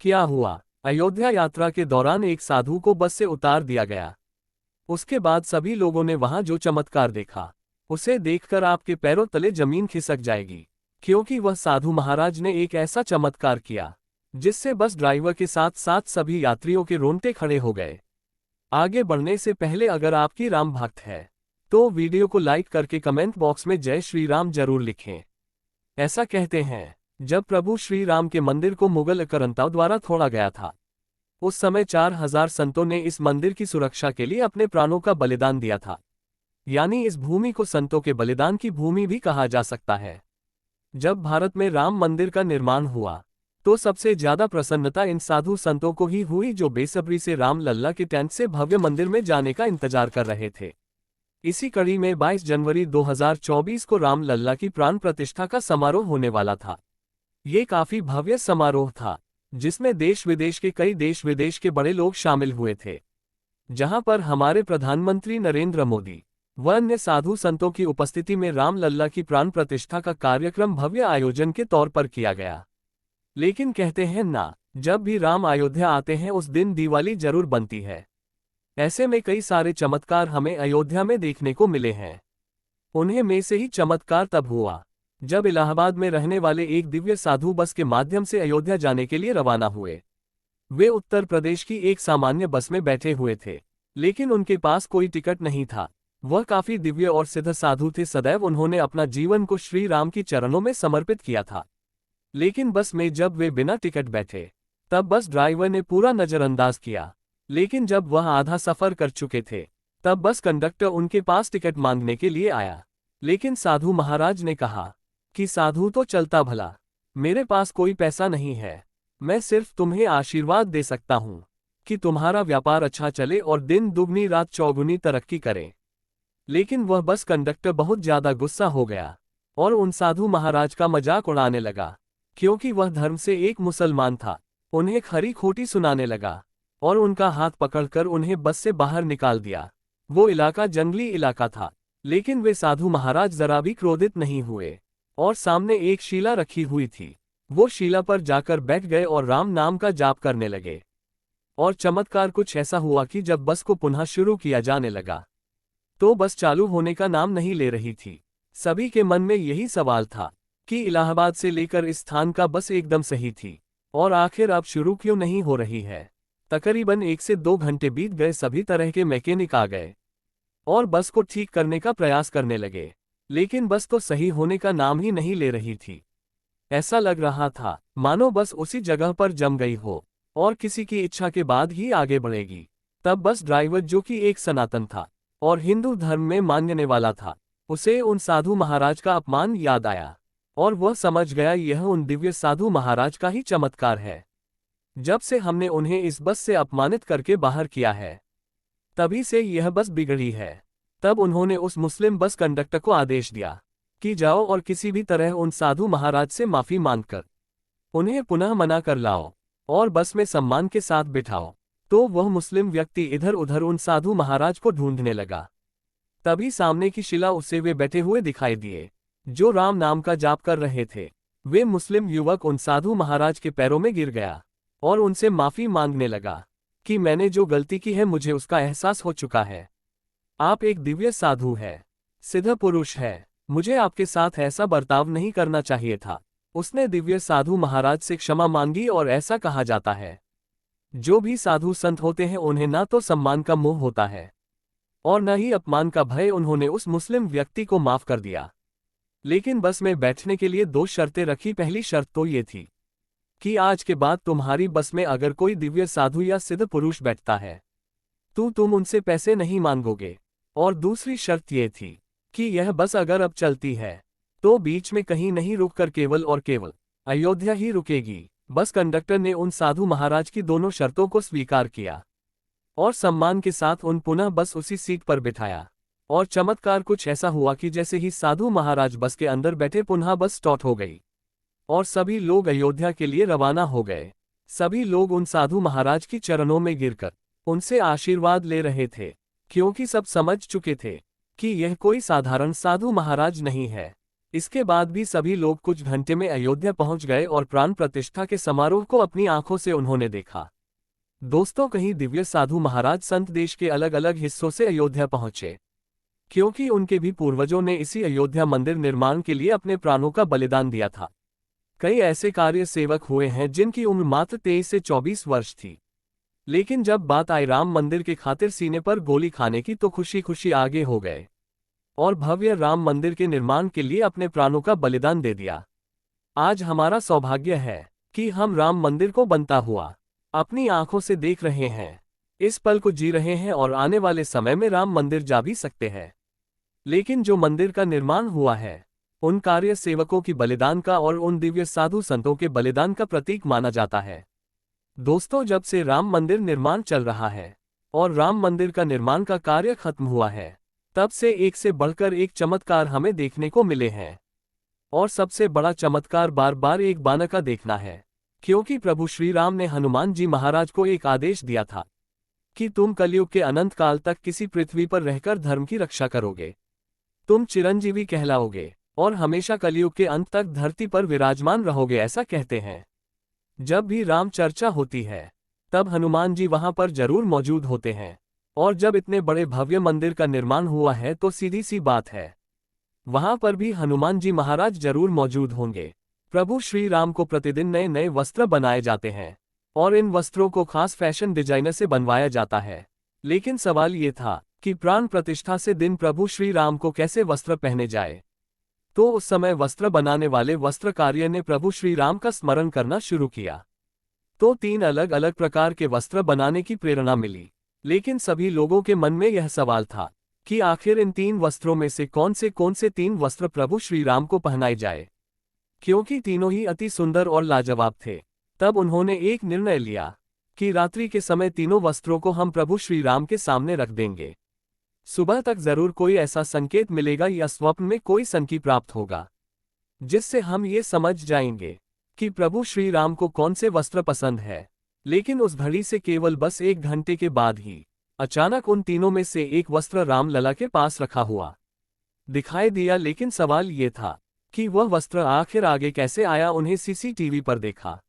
क्या हुआ? अयोध्या यात्रा के दौरान एक साधु को बस से उतार दिया गया। उसके बाद सभी लोगों ने वहां जो चमत्कार देखा, उसे देखकर आपके पैरों तले जमीन खिसक जाएगी, क्योंकि वह साधु महाराज ने एक ऐसा चमत्कार किया जिससे बस ड्राइवर के साथ साथ सभी यात्रियों के रोंगटे खड़े हो गए। आगे बढ़ने से पहले अगर आपकी राम भक्त है तो वीडियो को लाइक करके कमेंट बॉक्स में जय श्री राम जरूर लिखें। ऐसा कहते हैं, जब प्रभु श्री राम के मंदिर को मुगल आक्रांताओं द्वारा तोड़ा गया था, उस समय 4000 संतों ने इस मंदिर की सुरक्षा के लिए अपने प्राणों का बलिदान दिया था। यानी इस भूमि को संतों के बलिदान की भूमि भी कहा जा सकता है। जब भारत में राम मंदिर का निर्माण हुआ तो सबसे ज्यादा प्रसन्नता इन साधु संतों को ही हुई जो बेसब्री से राम लल्ला के टेंट से भव्य मंदिर में जाने का इंतजार कर रहे थे। इसी कड़ी में 22 जनवरी 2024 को राम लल्ला की प्राण प्रतिष्ठा का समारोह होने वाला था। ये काफी भव्य समारोह था जिसमें देश विदेश के कई देश विदेश के बड़े लोग शामिल हुए थे, जहां पर हमारे प्रधानमंत्री नरेंद्र मोदी व अन्य साधु संतों की उपस्थिति में राम लल्ला की प्राण प्रतिष्ठा का कार्यक्रम भव्य आयोजन के तौर पर किया गया। लेकिन कहते हैं ना, जब भी राम अयोध्या आते हैं उस दिन दिवाली जरूर बनती है। ऐसे में कई सारे चमत्कार हमें अयोध्या में देखने को मिले हैं। उन्हें में से ही चमत्कार तब हुआ जब इलाहाबाद में रहने वाले एक दिव्य साधु बस के माध्यम से अयोध्या जाने के लिए रवाना हुए। वे उत्तर प्रदेश की एक सामान्य बस में बैठे हुए थे, लेकिन उनके पास कोई टिकट नहीं था। वह काफी दिव्य और सिद्ध साधु थे। सदैव उन्होंने अपना जीवन को श्री राम की चरणों में समर्पित किया था। लेकिन बस में जब वे बिना टिकट बैठे तब बस ड्राइवर ने पूरा नजरअंदाज किया। लेकिन जब वह आधा सफर कर चुके थे तब बस कंडक्टर उनके पास टिकट मांगने के लिए आया। लेकिन साधु महाराज ने कहा कि साधु तो चलता भला, मेरे पास कोई पैसा नहीं है, मैं सिर्फ तुम्हें आशीर्वाद दे सकता हूँ कि तुम्हारा व्यापार अच्छा चले और दिन दुगनी रात चौगुनी तरक्की करे। लेकिन वह बस कंडक्टर बहुत ज्यादा गुस्सा हो गया और उन साधु महाराज का मजाक उड़ाने लगा, क्योंकि वह धर्म से एक मुसलमान था। उन्हें खरी खोटी सुनाने लगा और उनका हाथ पकड़कर उन्हें बस से बाहर निकाल दिया। वो इलाका जंगली इलाका था, लेकिन वे साधु महाराज जरा भी क्रोधित नहीं हुए और सामने एक शिला रखी हुई थी। वो शिला पर जाकर बैठ गए और राम नाम का जाप करने लगे। और चमत्कार कुछ ऐसा हुआ कि जब बस को पुनः शुरू किया जाने लगा तो बस चालू होने का नाम नहीं ले रही थी। सभी के मन में यही सवाल था कि इलाहाबाद से लेकर इस स्थान का बस एकदम सही थी और आखिर अब शुरू क्यों नहीं हो रही है। तकरीबन 1 से 2 घंटे बीत गए। सभी तरह के मैकेनिक आ गए और बस को ठीक करने का प्रयास करने लगे, लेकिन बस तो सही होने का नाम ही नहीं ले रही थी। ऐसा लग रहा था मानो बस उसी जगह पर जम गई हो और किसी की इच्छा के बाद ही आगे बढ़ेगी। तब बस ड्राइवर, जो कि एक सनातन था और हिंदू धर्म में मानने वाला था, उसे उन साधु महाराज का अपमान याद आया और वह समझ गया यह उन दिव्य साधु महाराज का ही चमत्कार है। जब से हमने उन्हें इस बस से अपमानित करके बाहर किया है, तभी से यह बस बिगड़ी है। तब उन्होंने उस मुस्लिम बस कंडक्टर को आदेश दिया कि जाओ और किसी भी तरह उन साधु महाराज से माफी मांगकर उन्हें पुनः मना कर लाओ और बस में सम्मान के साथ बिठाओ। तो वह मुस्लिम व्यक्ति इधर उधर उन साधु महाराज को ढूंढने लगा। तभी सामने की शिला उसे वे बैठे हुए दिखाई दिए जो राम नाम का जाप कर रहे थे। वे मुस्लिम युवक उन साधु महाराज के पैरों में गिर गया और उनसे माफी मांगने लगा कि मैंने जो गलती की है मुझे उसका एहसास हो चुका है। आप एक दिव्य साधु है, सिद्ध पुरुष है, मुझे आपके साथ ऐसा बर्ताव नहीं करना चाहिए था। उसने दिव्य साधु महाराज से क्षमा मांगी और ऐसा कहा जाता है जो भी साधु संत होते हैं उन्हें ना तो सम्मान का मोह होता है और न ही अपमान का भय। उन्होंने उस मुस्लिम व्यक्ति को माफ कर दिया, लेकिन बस में बैठने के लिए 2 शर्तें रखी। पहली शर्त तो ये थी कि आज के बाद तुम्हारी बस में अगर कोई दिव्य साधु या सिद्ध पुरुष बैठता है तो तुम उनसे पैसे नहीं मांगोगे। और दूसरी शर्त ये थी कि यह बस अगर अब चलती है तो बीच में कहीं नहीं रुककर केवल और केवल अयोध्या ही रुकेगी। बस कंडक्टर ने उन साधु महाराज की दोनों शर्तों को स्वीकार किया और सम्मान के साथ उन पुनः बस उसी सीट पर बिठाया। और चमत्कार कुछ ऐसा हुआ कि जैसे ही साधु महाराज बस के अंदर बैठे पुनः बस स्टार्ट हो गई और सभी लोग अयोध्या के लिए रवाना हो गए। सभी लोग उन साधु महाराज की चरणों में गिरकर उनसे आशीर्वाद ले रहे थे, क्योंकि सब समझ चुके थे कि यह कोई साधारण साधु महाराज नहीं है, इसके बाद भी सभी लोग कुछ घंटे में अयोध्या पहुंच गए और प्राण प्रतिष्ठा के समारोह को अपनी आंखों से उन्होंने देखा। दोस्तों, कहीं दिव्य साधु महाराज संत देश के अलग अलग हिस्सों से अयोध्या पहुंचे, क्योंकि उनके भी पूर्वजों ने इसी अयोध्या मंदिर निर्माण के लिए अपने प्राणों का बलिदान दिया था। कई ऐसे कार्य सेवक हुए हैं जिनकी उम्र मात्र 23 से 24 वर्ष थी, लेकिन जब बात आई राम मंदिर के खातिर सीने पर गोली खाने की तो खुशी खुशी आगे हो गए और भव्य राम मंदिर के निर्माण के लिए अपने प्राणों का बलिदान दे दिया। आज हमारा सौभाग्य है कि हम राम मंदिर को बनता हुआ अपनी आंखों से देख रहे हैं, इस पल को जी रहे हैं और आने वाले समय में राम मंदिर जा भी सकते हैं। लेकिन जो मंदिर का निर्माण हुआ है, उन कार्य सेवकों की बलिदान का और उन दिव्य साधु संतों के बलिदान का प्रतीक माना जाता है। दोस्तों, जब से राम मंदिर निर्माण चल रहा है और राम मंदिर का निर्माण का कार्य खत्म हुआ है, तब से बढ़कर एक चमत्कार हमें देखने को मिले हैं। और सबसे बड़ा चमत्कार बार बार एक बानर का देखना है, क्योंकि प्रभु श्री राम ने हनुमान जी महाराज को एक आदेश दिया था कि तुम कलयुग के अनंत काल तक किसी पृथ्वी पर रहकर धर्म की रक्षा करोगे। तुम चिरंजीवी कहलाओगे और हमेशा कलयुग के अंत तक धरती पर विराजमान रहोगे, ऐसा कहते हैं। जब भी राम चर्चा होती है, तब हनुमान जी वहां पर जरूर मौजूद होते हैं। और जब इतने बड़े भव्य मंदिर का निर्माण हुआ है तो सीधी सी बात है, वहां पर भी हनुमान जी महाराज जरूर मौजूद होंगे। प्रभु श्री राम को प्रतिदिन नए नए वस्त्र बनाए जाते हैं और इन वस्त्रों को खास फैशन डिजाइनर से बनवाया जाता है। लेकिन सवाल ये था कि प्राण प्रतिष्ठा से दिन प्रभु श्री राम को कैसे वस्त्र पहने जाए। तो उस समय वस्त्र बनाने वाले वस्त्रकार्य ने प्रभु श्री राम का स्मरण करना शुरू किया। तो 3 अलग अलग प्रकार के वस्त्र बनाने की प्रेरणा मिली, लेकिन सभी लोगों के मन में यह सवाल था कि आखिर इन 3 वस्त्रों में से कौन से 3 वस्त्र प्रभु श्री राम को पहनाए जाए, क्योंकि तीनों ही अति सुंदर और लाजवाब थे। तब उन्होंने एक निर्णय लिया कि रात्रि के समय तीनों वस्त्रों को हम प्रभु श्री राम के सामने रख देंगे। सुबह तक जरूर कोई ऐसा संकेत मिलेगा या स्वप्न में कोई संकी प्राप्त होगा, जिससे हम ये समझ जाएंगे कि प्रभु श्री राम को कौन से वस्त्र पसंद है। लेकिन उस घड़ी से केवल बस 1 घंटे के बाद ही अचानक उन तीनों में से एक वस्त्र राम लला के पास रखा हुआ दिखाई दिया। लेकिन सवाल ये था कि वह वस्त्र आखिर आगे कैसे आया। उन्हें सीसीटीवी पर देखा,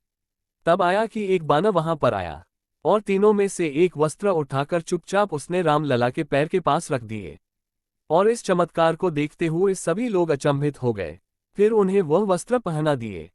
तब आया कि एक बानर वहां पर आया और तीनों में से एक वस्त्र उठाकर चुपचाप उसने राम लला के पैर के पास रख दिए। और इस चमत्कार को देखते हुए सभी लोग अचंभित हो गए। फिर उन्हें वह वस्त्र पहना दिए।